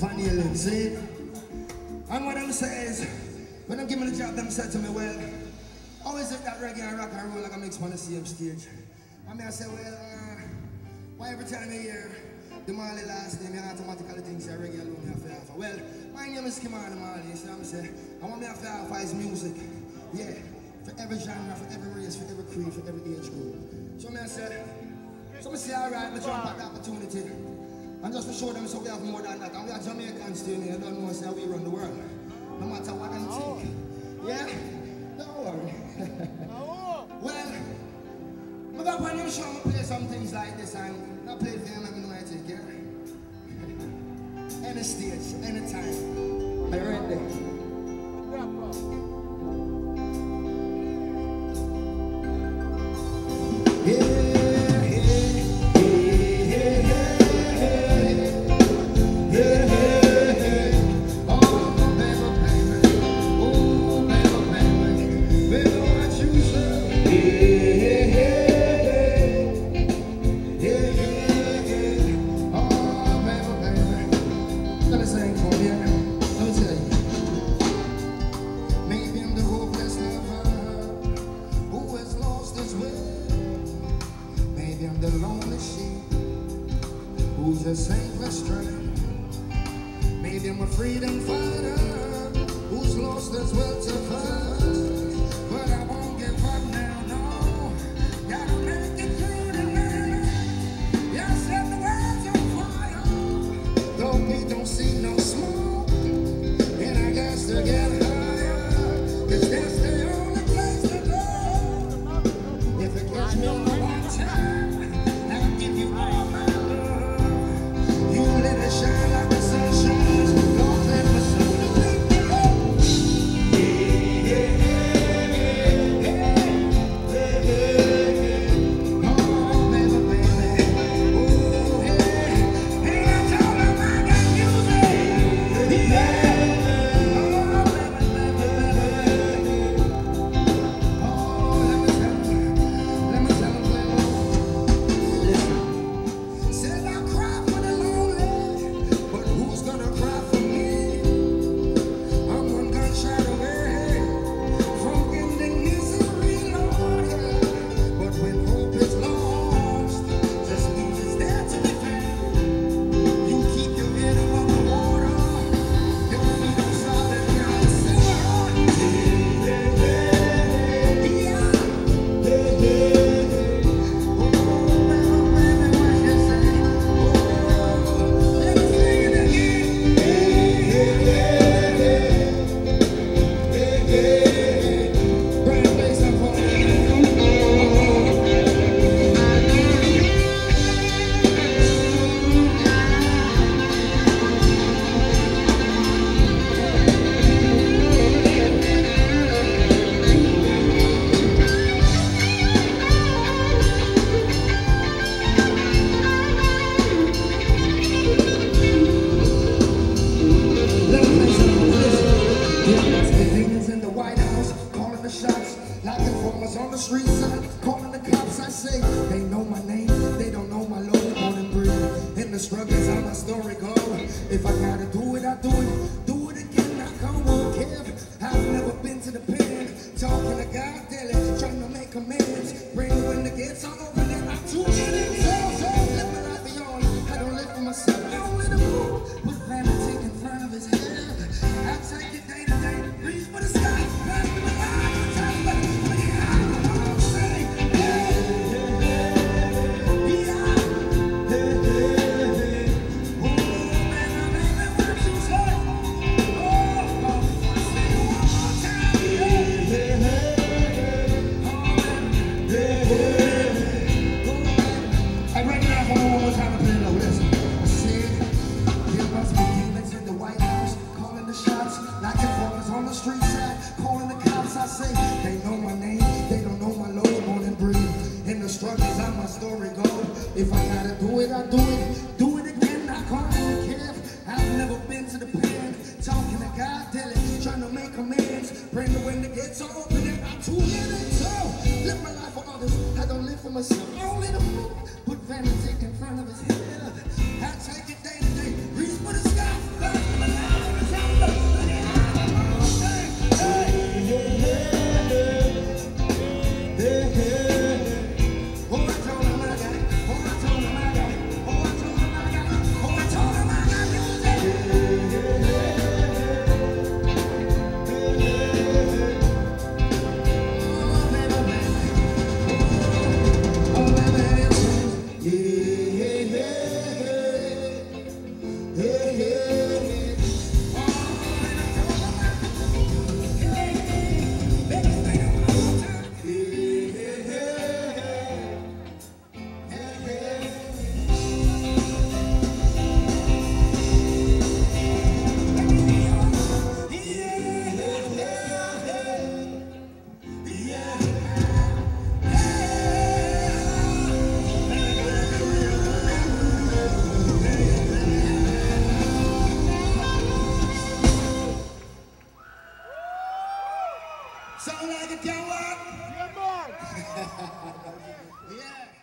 Vanilla, see? And what them say is, when them give me the job, them said to me, well, how is it that reggae and rock and roll like a mix on the same stage? I mean, I say, well, why every time I hear the Marley last name, you automatically think say reggae alone you have to offer. Well, my name is Kimani Marley, you see what I'm saying? I want me to have to offer his music. Yeah, for every genre, for every race, for every creed, for every age group. So I say, alright, let's jump at the opportunity. And just to show them so we have more than that. And we are Jamaicans still here, don't know how we run the world. No matter what them think. Yeah? Don't worry. Well, I'm going to put on show and play some things like this and I play for him and I know I take care. Any stage, anytime. I'm right there. Who's a saintly strength? Maybe I'm a freedom fighter who's lost his will to fight. But I won't give up now, no. Gotta make it through the night. Yeah, set the world's on fire. Though we don't see no smoke, and I guess to get higher, 'cause that's the only place to go. If it catch me on the one time, I'll give you all my love. You let it shine like the sun shines. Don't let my soul to take me up. Oh, baby, baby. Oh, yeah. And I told him I got music. Yeah. Oh, baby, baby, baby. Oh, let me tell him, listen. Said I'll cry for the lonely, but who's gonna cry for me? I'm one gunshot away from ending misery, Lord, yeah. But when hope is lost, just means it's there to defend. You keep your head above the water, your feet on solid ground. In the White House, calling the shots, like informers on the streets, calling the cops. I say they know my name, they don't know my Lord, born and breathe. In the struggles, how my story go. If I gotta do it, I do it again. I won't care. I've never been to the pen, talking to God daily, trying to make amends. Bring when the gets all over, then I tune in. So live my life beyond. I don't live for myself. I don't live to move. Put vanity in front of his head. I take it day to day. Reach for the sky. Pass me the line. Tell me what you say. Hey, hey, hey. Sound like it can work? Yeah, man. Yeah.